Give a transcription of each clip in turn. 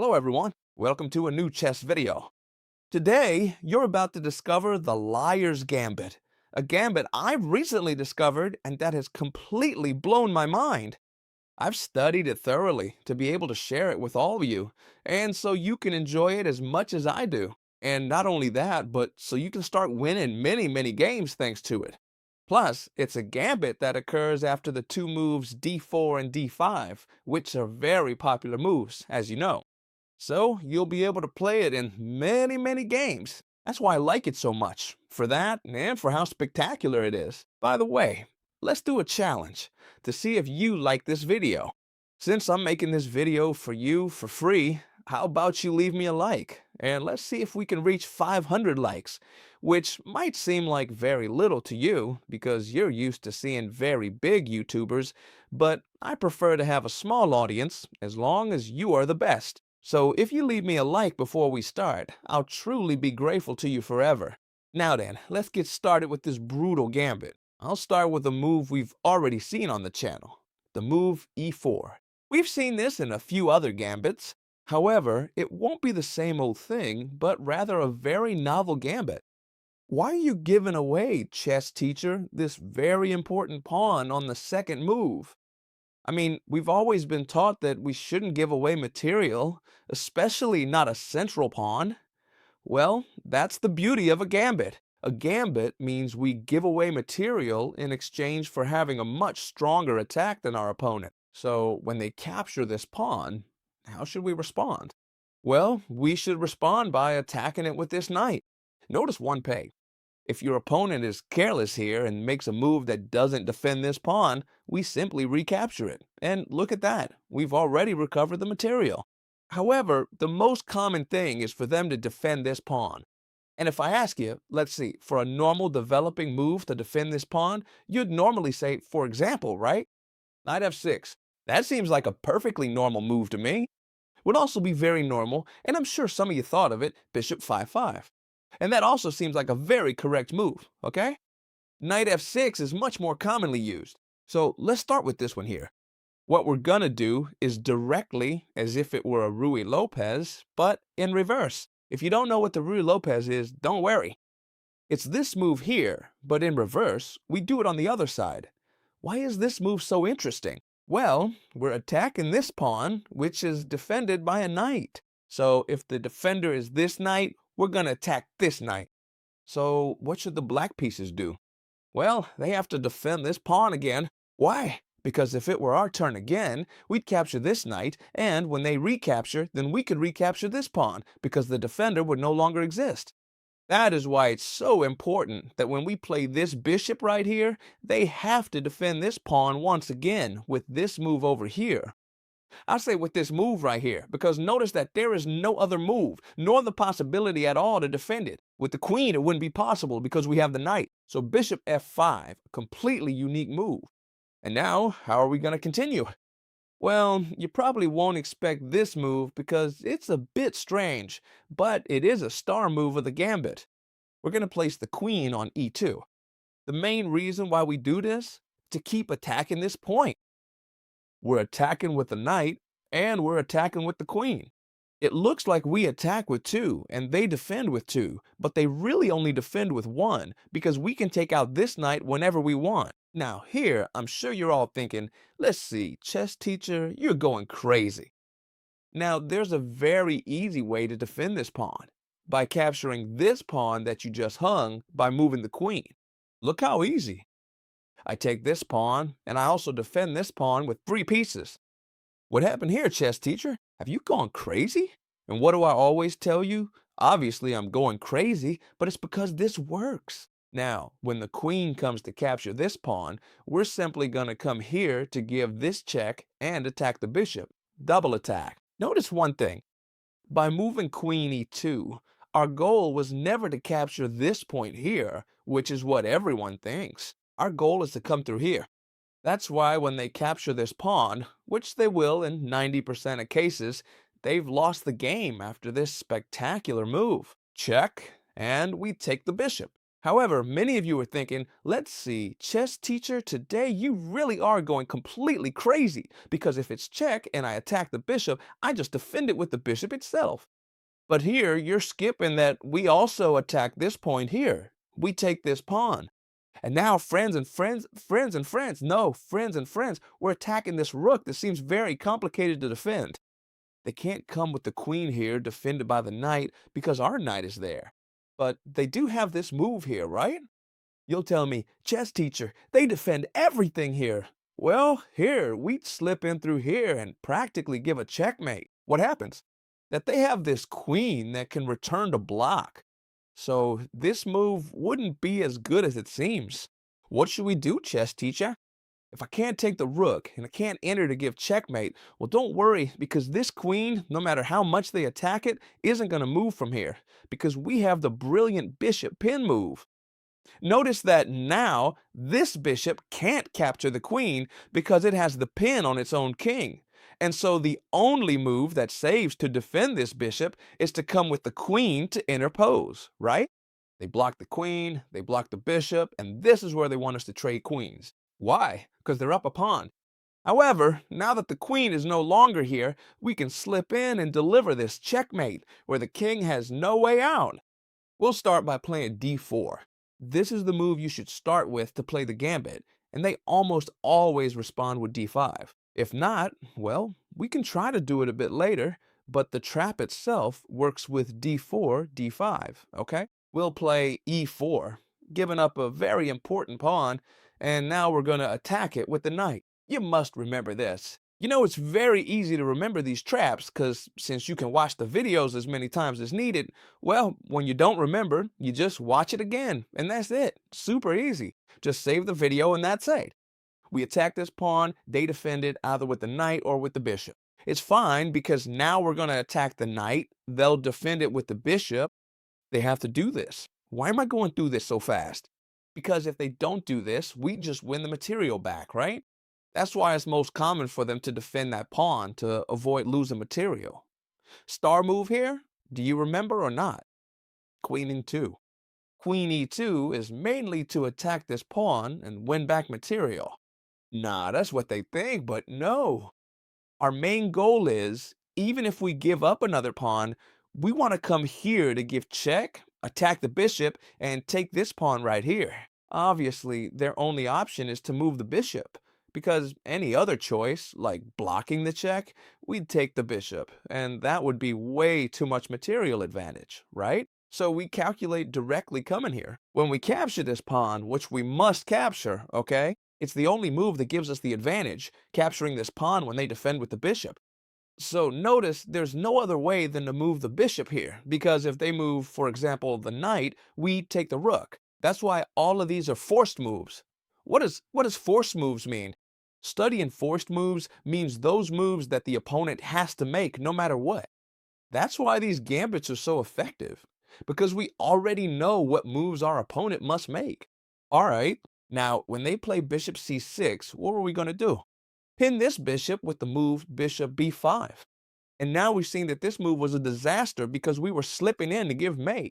Hello everyone, welcome to a new chess video. Today, you're about to discover the Liar's Gambit, a gambit I've recently discovered and that has completely blown my mind. I've studied it thoroughly to be able to share it with all of you, and so you can enjoy it as much as I do. And not only that, but so you can start winning many games thanks to it. Plus, it's a gambit that occurs after the two moves d4 and d5, which are very popular moves, as you know. So you'll be able to play it in many games. That's why I like it so much, for that and for how spectacular it is. By the way, let's do a challenge to see if you like this video. Since I'm making this video for you for free, how about you leave me a like? And let's see if we can reach 500 likes, which might seem like very little to you because you're used to seeing very big YouTubers, but I prefer to have a small audience as long as you are the best. So if you leave me a like before we start, I'll truly be grateful to you forever. Now then, let's get started with this brutal gambit. I'll start with a move we've already seen on the channel, the move e4. We've seen this in a few other gambits. However, it won't be the same old thing, but rather a very novel gambit. Why are you giving away, chess teacher, this very important pawn on the second move? I mean, we've always been taught that we shouldn't give away material, especially not a central pawn. Well, that's the beauty of a gambit. A gambit means we give away material in exchange for having a much stronger attack than our opponent. So when they capture this pawn, how should we respond? Well, we should respond by attacking it with this knight. Notice one peg. If your opponent is careless here and makes a move that doesn't defend this pawn, we simply recapture it. And look at that, we've already recovered the material. However, the most common thing is for them to defend this pawn. And if I ask you, let's see, for a normal developing move to defend this pawn, you'd normally say, for example, right? Knight f6. That seems like a perfectly normal move to me. Would also be very normal, and I'm sure some of you thought of it, bishop 5-5. And that also seems like a very correct move, okay? Knight f6 is much more commonly used. So let's start with this one here. What we're gonna do is directly as if it were a Ruy Lopez, but in reverse. If you don't know what the Ruy Lopez is, don't worry. It's this move here, but in reverse, we do it on the other side. Why is this move so interesting? Well, we're attacking this pawn, which is defended by a knight. So if the defender is this knight, we're gonna attack this knight. So what should the black pieces do? Well, they have to defend this pawn again. Why? Because if it were our turn again, we'd capture this knight, and when they recapture, then we could recapture this pawn, because the defender would no longer exist. That is why it's so important that when we play this bishop right here, they have to defend this pawn once again with this move over here. I say with this move right here, because notice that there is no other move, nor the possibility at all to defend it. With the queen, it wouldn't be possible because we have the knight. So bishop f5, a completely unique move. And now, how are we going to continue? Well, you probably won't expect this move because it's a bit strange, but it is a star move of the gambit. We're going to place the queen on e2. The main reason why we do this? To keep attacking this point. We're attacking with the knight, and we're attacking with the queen. It looks like we attack with two, and they defend with two, but they really only defend with one, because we can take out this knight whenever we want. Now here, I'm sure you're all thinking, let's see, chess teacher, you're going crazy. Now there's a very easy way to defend this pawn, by capturing this pawn that you just hung by moving the queen. Look how easy. I take this pawn, and I also defend this pawn with 3 pieces. What happened here, chess teacher? Have you gone crazy? And what do I always tell you? Obviously, I'm going crazy, but it's because this works. Now, when the queen comes to capture this pawn, we're simply going to come here to give this check and attack the bishop. Double attack. Notice one thing. By moving queen e2, our goal was never to capture this point here, which is what everyone thinks. Our goal is to come through here. That's why when they capture this pawn, which they will in 90% of cases, they've lost the game after this spectacular move. Check, and we take the bishop. However, many of you are thinking, let's see, chess teacher, today you really are going completely crazy because if it's check and I attack the bishop, I just defend it with the bishop itself. But here you're skipping that we also attack this point here. We take this pawn. And now friends and friends, we're attacking this rook that seems very complicated to defend. They can't come with the queen here defended by the knight because our knight is there. But they do have this move here, right? You'll tell me, chess teacher, they defend everything here. Well, here, we'd slip in through here and practically give a checkmate. What happens? That they have this queen that can return to block. So this move wouldn't be as good as it seems. What should we do, chess teacher? If I can't take the rook and I can't enter to give checkmate, well, don't worry because this queen, no matter how much they attack it, isn't going to move from here because we have the brilliant bishop pin move. Notice that now this bishop can't capture the queen because it has the pin on its own king. And so the only move that saves to defend this bishop is to come with the queen to interpose, right? They block the queen, they block the bishop, and this is where they want us to trade queens. Why? Because they're up a pawn. However, now that the queen is no longer here, we can slip in and deliver this checkmate where the king has no way out. We'll start by playing d4. This is the move you should start with to play the gambit, and they almost always respond with d5. If not, well, we can try to do it a bit later, but the trap itself works with d4, d5, okay? We'll play e4, giving up a very important pawn, and now we're going to attack it with the knight. You must remember this. You know, it's very easy to remember these traps because since you can watch the videos as many times as needed, well, when you don't remember, you just watch it again, and that's it. Super easy. Just save the video and that's it. We attack this pawn, they defend it either with the knight or with the bishop. It's fine because now we're going to attack the knight, they'll defend it with the bishop. They have to do this. Why am I going through this so fast? Because if they don't do this, we just win the material back, right? That's why it's most common for them to defend that pawn to avoid losing material. Star move here, do you remember or not? Queen e2. Queen e2 is mainly to attack this pawn and win back material. Nah, that's what they think, but no. Our main goal is, even if we give up another pawn, we want to come here to give check, attack the bishop, and take this pawn right here. Obviously, their only option is to move the bishop, because any other choice, like blocking the check, we'd take the bishop, and that would be way too much material advantage, right? So we calculate directly coming here. When we capture this pawn, which we must capture, okay? It's the only move that gives us the advantage, capturing this pawn when they defend with the bishop. So notice there's no other way than to move the bishop here, because if they move, for example, the knight, we take the rook. That's why all of these are forced moves. What does forced moves mean? Studying forced moves means those moves that the opponent has to make no matter what. That's why these gambits are so effective, because we already know what moves our opponent must make. All right, now when they play bishop c6, what are we going to do? Pin this bishop with the move bishop b5. And now we've seen that this move was a disaster because we were slipping in to give mate.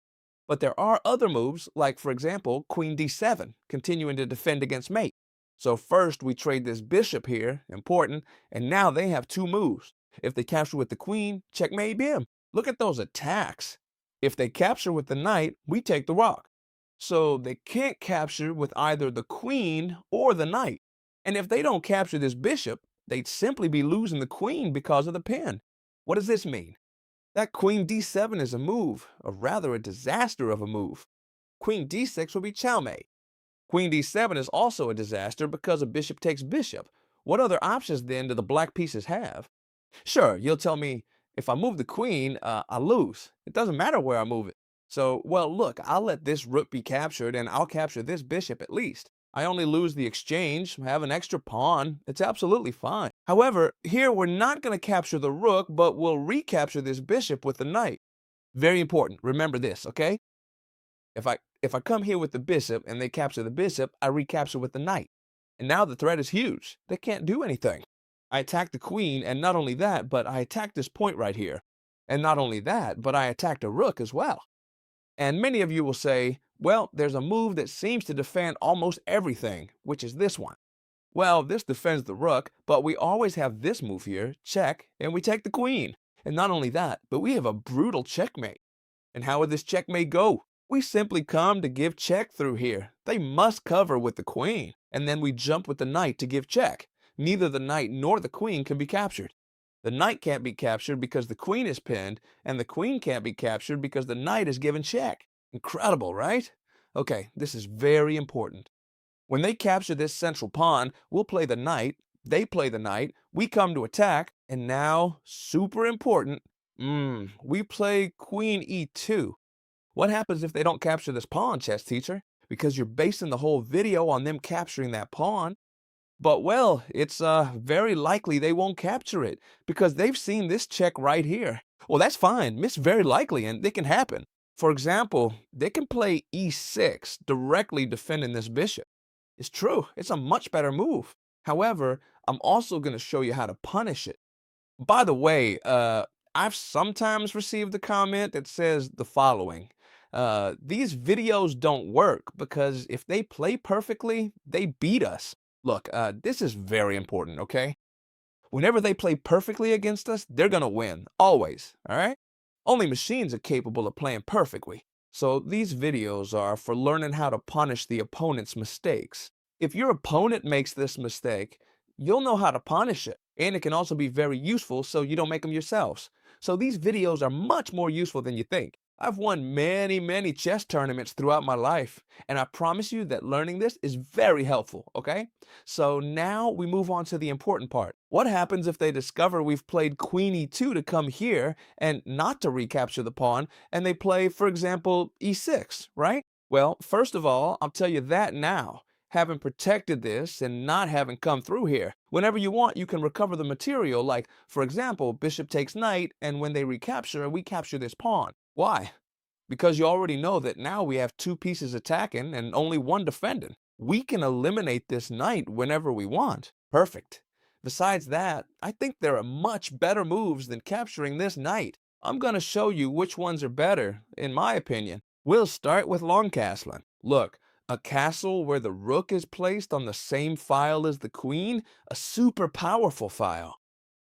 But there are other moves, like for example, queen d7, continuing to defend against mate. So first we trade this bishop here, important, and now they have two moves. If they capture with the queen, checkmate bim. Look at those attacks. If they capture with the knight, we take the rock. So they can't capture with either the queen or the knight. And if they don't capture this bishop, they'd simply be losing the queen because of the pin. What does this mean? That queen d7 is a move, or rather a disaster of a move. Queen d6 will be chalmate. Queen d7 is also a disaster because a bishop takes bishop. What other options then do the black pieces have? Sure, you'll tell me, if I move the queen, I lose. It doesn't matter where I move it. So, well, look, I'll let this rook be captured and I'll capture this bishop at least. I only lose the exchange, have an extra pawn. It's absolutely fine. However, here we're not going to capture the rook, but we'll recapture this bishop with the knight. Very important. Remember this, okay? If I come here with the bishop and they capture the bishop, I recapture with the knight. And now the threat is huge. They can't do anything. I attack the queen, and not only that, but I attack this point right here. And not only that, but I attacked a rook as well. And many of you will say, Well, there's a move that seems to defend almost everything, which is this one. Well, this defends the rook, but we always have this move here, check, and we take the queen. And not only that, but we have a brutal checkmate. And how would this checkmate go? We simply come to give check through here. They must cover with the queen, and then we jump with the knight to give check. Neither the knight nor the queen can be captured. The knight can't be captured because the queen is pinned, and the queen can't be captured because the knight is given check. Incredible, right? Okay, this is very important. When they capture this central pawn, we'll play the knight, they play the knight, we come to attack, and now, super important, we play queen e2. What happens if they don't capture this pawn, chess teacher? Because you're basing the whole video on them capturing that pawn. But well, it's very likely they won't capture it because they've seen this check right here. Well, that's fine. It's very likely and it can happen. For example, they can play e6, directly defending this bishop. It's true, it's a much better move. However, I'm also going to show you how to punish it. By the way, I've sometimes received a comment that says the following. These videos don't work because if they play perfectly, they beat us. Look, this is very important, okay? Whenever they play perfectly against us, they're gonna win, always, all right? Only machines are capable of playing perfectly. So these videos are for learning how to punish the opponent's mistakes. If your opponent makes this mistake, you'll know how to punish it. And it can also be very useful so you don't make them yourselves. So these videos are much more useful than you think. I've won many chess tournaments throughout my life, and I promise you that learning this is very helpful, okay? So now we move on to the important part. What happens if they discover we've played queen e2 to come here and not to recapture the pawn, and they play, for example, e6, right? Well, first of all, I'll tell you that now. Having protected this and not having come through here. Whenever you want, you can recover the material, like, for example, bishop takes knight, and when they recapture, we capture this pawn. Why? Because you already know that now we have two pieces attacking and only one defending. We can eliminate this knight whenever we want. Perfect. Besides that, I think there are much better moves than capturing this knight. I'm going to show you which ones are better, in my opinion. We'll start with long castling. Look, a castle where the rook is placed on the same file as the queen, a super powerful file.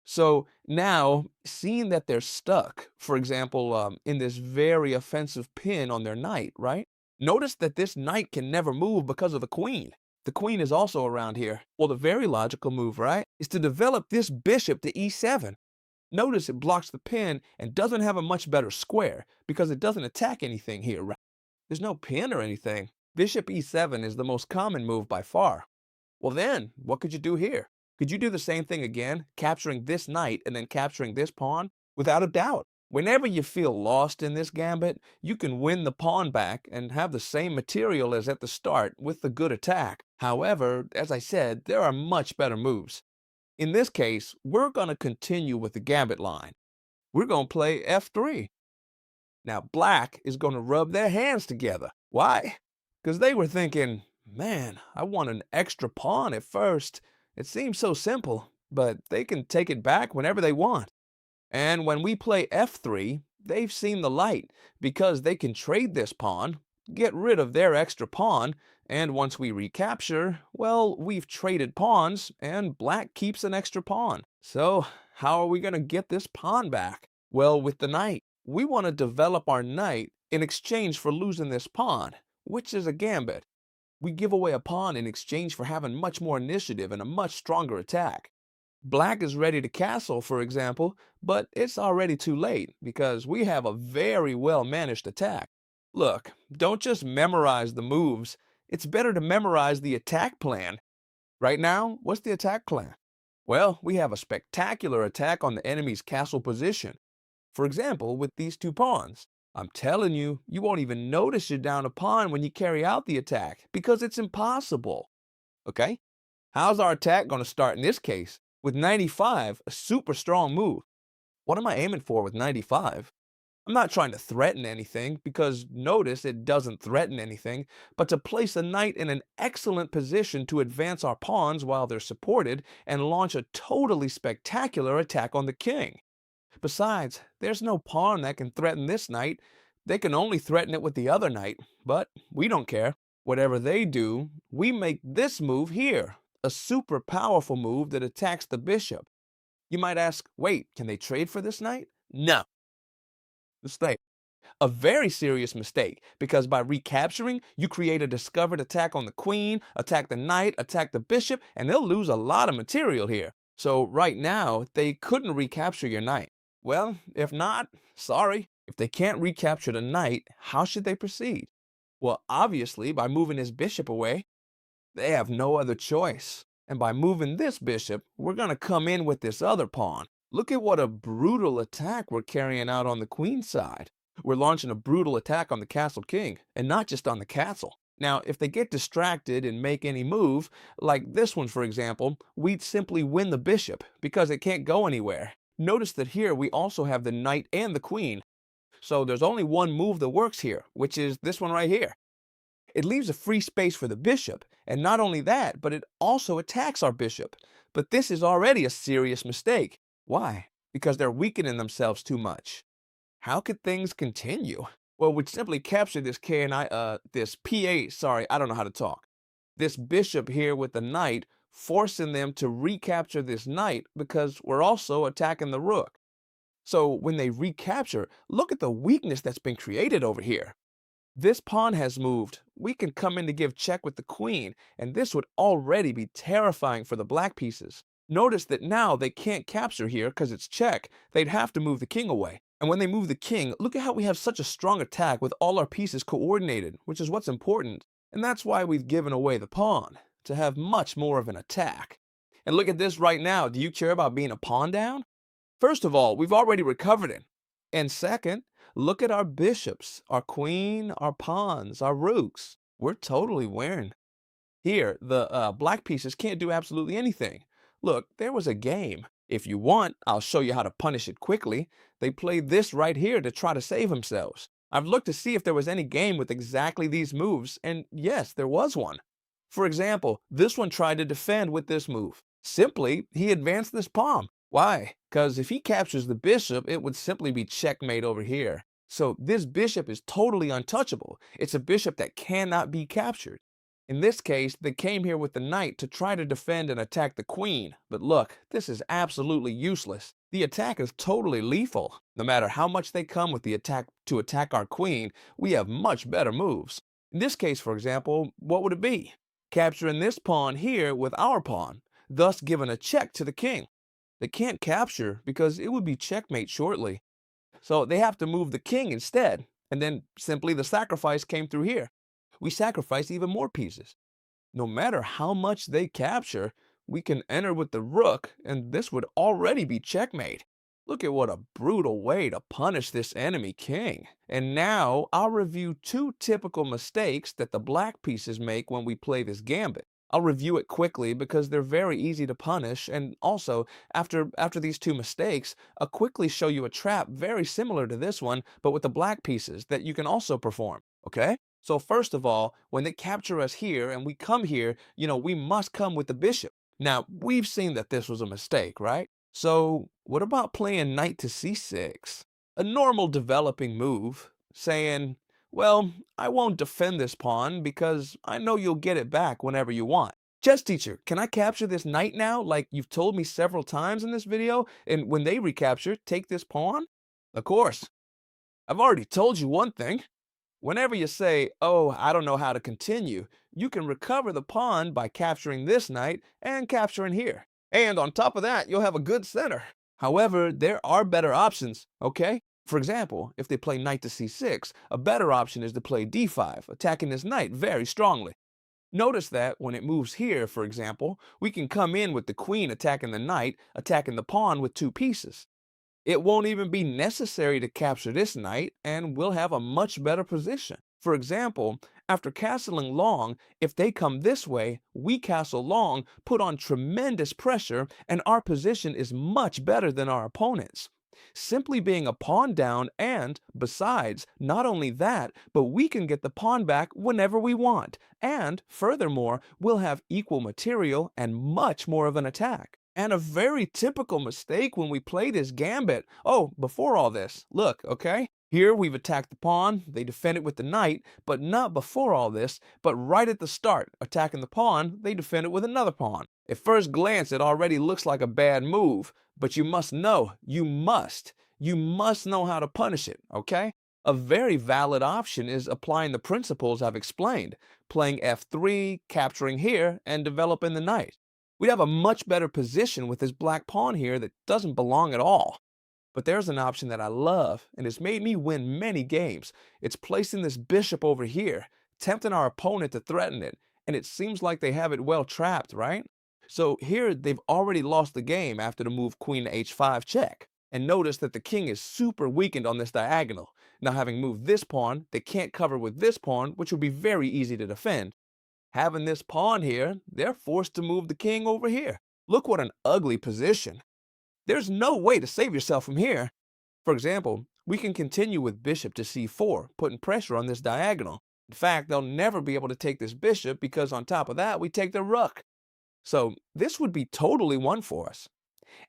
So now, seeing that they're stuck, for example, in this very offensive pin on their knight, right? Notice that this knight can never move because of the queen. The queen is also around here. Well, the very logical move, right, is to develop this bishop to e7. Notice it blocks the pin and doesn't have a much better square because it doesn't attack anything here, right? There's no pin or anything. Bishop e7 is the most common move by far. Well then, what could you do here? Could you do the same thing again, capturing this knight and then capturing this pawn? Without a doubt. Whenever you feel lost in this gambit, you can win the pawn back and have the same material as at the start with the good attack. However, as I said, there are much better moves. In this case, we're going to continue with the gambit line. We're going to play f3. Now, black is going to rub their hands together. Why? Because they were thinking, man, I want an extra pawn at first. It seems so simple, but they can take it back whenever they want. And when we play f3, they've seen the light because they can trade this pawn, get rid of their extra pawn, and once we recapture, well, we've traded pawns, and black keeps an extra pawn. So how are we going to get this pawn back? Well, with the knight. We want to develop our knight in exchange for losing this pawn, which is a gambit. We give away a pawn in exchange for having much more initiative and a much stronger attack. Black is ready to castle, for example, but it's already too late because we have a very well-managed attack. Look, don't just memorize the moves. It's better to memorize the attack plan. Right now, what's the attack plan? Well, we have a spectacular attack on the enemy's castle position. For example, with these two pawns. I'm telling you, you won't even notice you're down a pawn when you carry out the attack because it's impossible. Okay? How's our attack going to start in this case? With 95, a super strong move. What am I aiming for with 95? I'm not trying to threaten anything because notice it doesn't threaten anything, but to place a knight in an excellent position to advance our pawns while they're supported and launch a totally spectacular attack on the king. Besides, there's no pawn that can threaten this knight They can only threaten it with the other knight, but we don't care. Whatever they do, we make this move here, a super powerful move that attacks the bishop. You might ask, wait, can they trade for this knight? No. Mistake. A very serious mistake, because by recapturing, you create a discovered attack on the queen, attack the knight, attack the bishop, and they'll lose a lot of material here. So right now, they couldn't recapture your knight. Well, if not, sorry. If they can't recapture the knight, how should they proceed? Well, obviously, by moving his bishop away. They have no other choice. And by moving this bishop, we're going to come in with this other pawn. Look at what a brutal attack we're carrying out on the queen side. We're launching a brutal attack on the castle king, and not just on the castle. Now, if they get distracted and make any move, like this one for example, we'd simply win the bishop, because it can't go anywhere. Notice that here we also have the knight and the queen. So there's only one move that works here, which is this one right here. It leaves a free space for the bishop, and not only that, but it also attacks our bishop. But this is already a serious mistake. Why? Because they're weakening themselves too much. How could things continue? Well, we'd simply capture this this P8, sorry, I don't know how to talk. This bishop here with the knight, forcing them to recapture this knight because we're also attacking the rook. So when they recapture, look at the weakness that's been created over here. This pawn has moved. We can come in to give check with the queen, and this would already be terrifying for the black pieces. Notice that now they can't capture here because it's check. They'd have to move the king away. And when they move the king, look at how we have such a strong attack with all our pieces coordinated, which is what's important. And that's why we've given away the pawn, to have much more of an attack. And look at this right now. Do you care about being a pawn down? First of all, we've already recovered it. And second, look at our bishops, our queen, our pawns, our rooks. We're totally winning. Here, the black pieces can't do absolutely anything. Look, there was a game. If you want, I'll show you how to punish it quickly. They played this right here to try to save themselves. I've looked to see if there was any game with exactly these moves, and yes, there was one. For example, this one tried to defend with this move. Simply, he advanced this pawn. Why? Because if he captures the bishop, it would simply be checkmate over here. So this bishop is totally untouchable. It's a bishop that cannot be captured. In this case, they came here with the knight to try to defend and attack the queen. But look, this is absolutely useless. The attack is totally lethal. No matter how much they come with the attack to attack our queen, we have much better moves. In this case, for example, what would it be? Capturing this pawn here with our pawn, thus giving a check to the king. They can't capture because it would be checkmate shortly. So they have to move the king instead, and then simply the sacrifice came through here. We sacrifice even more pieces. No matter how much they capture, we can enter with the rook, and this would already be checkmate. Look at what a brutal way to punish this enemy king. And now I'll review two typical mistakes that the black pieces make when we play this gambit. I'll review it quickly because they're very easy to punish, and also, after these two mistakes, I'll quickly show you a trap very similar to this one, but with the black pieces that you can also perform, okay? So first of all, when they capture us here and we come here, we must come with the bishop. Now, we've seen that this was a mistake, right? So what about playing knight to c6? A normal developing move, saying, well, I won't defend this pawn because I know you'll get it back whenever you want. Chess teacher, can I capture this knight now like you've told me several times in this video? And when they recapture, take this pawn? Of course. I've already told you one thing. Whenever you say, oh, I don't know how to continue, you can recover the pawn by capturing this knight and capturing here. And on top of that, you'll have a good center. However, there are better options, okay? For example, if they play knight to c6, a better option is to play d5, attacking this knight very strongly. Notice that when it moves here, for example, we can come in with the queen attacking the knight, attacking the pawn with two pieces. It won't even be necessary to capture this knight, and we'll have a much better position. For example, after castling long, if they come this way, we castle long, put on tremendous pressure, and our position is much better than our opponent's. Simply being a pawn down, and, besides, not only that, but we can get the pawn back whenever we want, and, furthermore, we'll have equal material and much more of an attack. And a very typical mistake when we play this gambit. Oh, before all this, look, okay? Here we've attacked the pawn, they defend it with the knight, but not before all this, but right at the start, attacking the pawn, they defend it with another pawn. At first glance, it already looks like a bad move, but you must know, you must know how to punish it, okay? A very valid option is applying the principles I've explained, playing f3, capturing here, and developing the knight. We'd have a much better position with this black pawn here that doesn't belong at all. But there's an option that I love, and it's made me win many games. It's placing this bishop over here, tempting our opponent to threaten it, and it seems like they have it well trapped, right? So here they've already lost the game after the move queen to h5 check. And notice that the king is super weakened on this diagonal. Now having moved this pawn, they can't cover with this pawn, which would be very easy to defend. Having this pawn here, they're forced to move the king over here. Look what an ugly position. There's no way to save yourself from here. For example, we can continue with bishop to c4, putting pressure on this diagonal. In fact, they'll never be able to take this bishop because on top of that, we take their rook. So this would be totally won for us.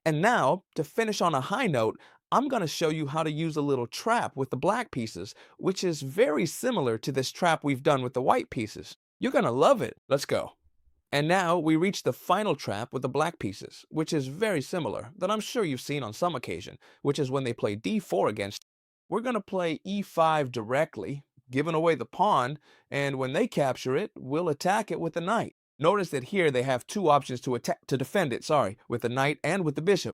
And now, to finish on a high note, I'm going to show you how to use a little trap with the black pieces, which is very similar to this trap we've done with the white pieces. You're going to love it. Let's go. And now we reach the final trap with the black pieces, which is very similar, that I'm sure you've seen on some occasion, which is when they play d4 against. We're going to play e5 directly, giving away the pawn, and when they capture it, we'll attack it with the knight. Notice that here they have two options to defend it, with the knight and with the bishop,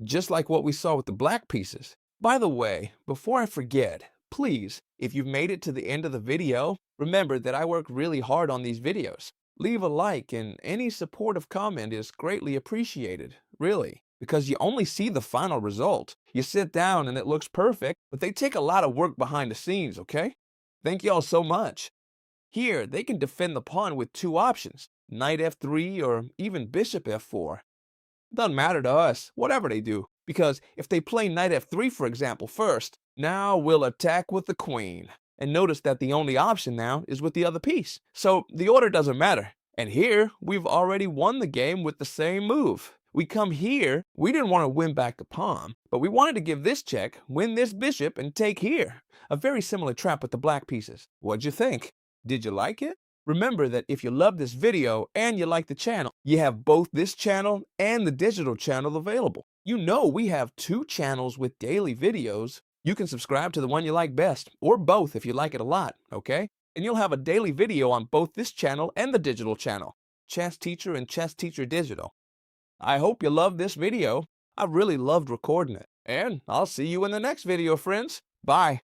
just like what we saw with the black pieces. By the way, before I forget, please, if you've made it to the end of the video, remember that I work really hard on these videos. Leave a like, and any supportive comment is greatly appreciated, really, because you only see the final result. You sit down and it looks perfect, but they take a lot of work behind the scenes, okay? Thank you all so much. Here, they can defend the pawn with two options, knight f3 or even bishop f4. Doesn't matter to us, whatever they do, because if they play knight f3, for example, first, now we'll attack with the queen. And notice that the only option now is with the other piece. So the order doesn't matter. And here, we've already won the game with the same move. We come here, we didn't want to win back the pawn, but we wanted to give this check, win this bishop, and take here. A very similar trap with the black pieces. What'd you think? Did you like it? Remember that if you love this video and you like the channel, you have both this channel and the digital channel available. You know we have two channels with daily videos. You can subscribe to the one you like best, or both if you like it a lot, okay? And you'll have a daily video on both this channel and the digital channel, Chess Teacher and Chess Teacher Digital. I hope you loved this video. I really loved recording it. And I'll see you in the next video, friends. Bye.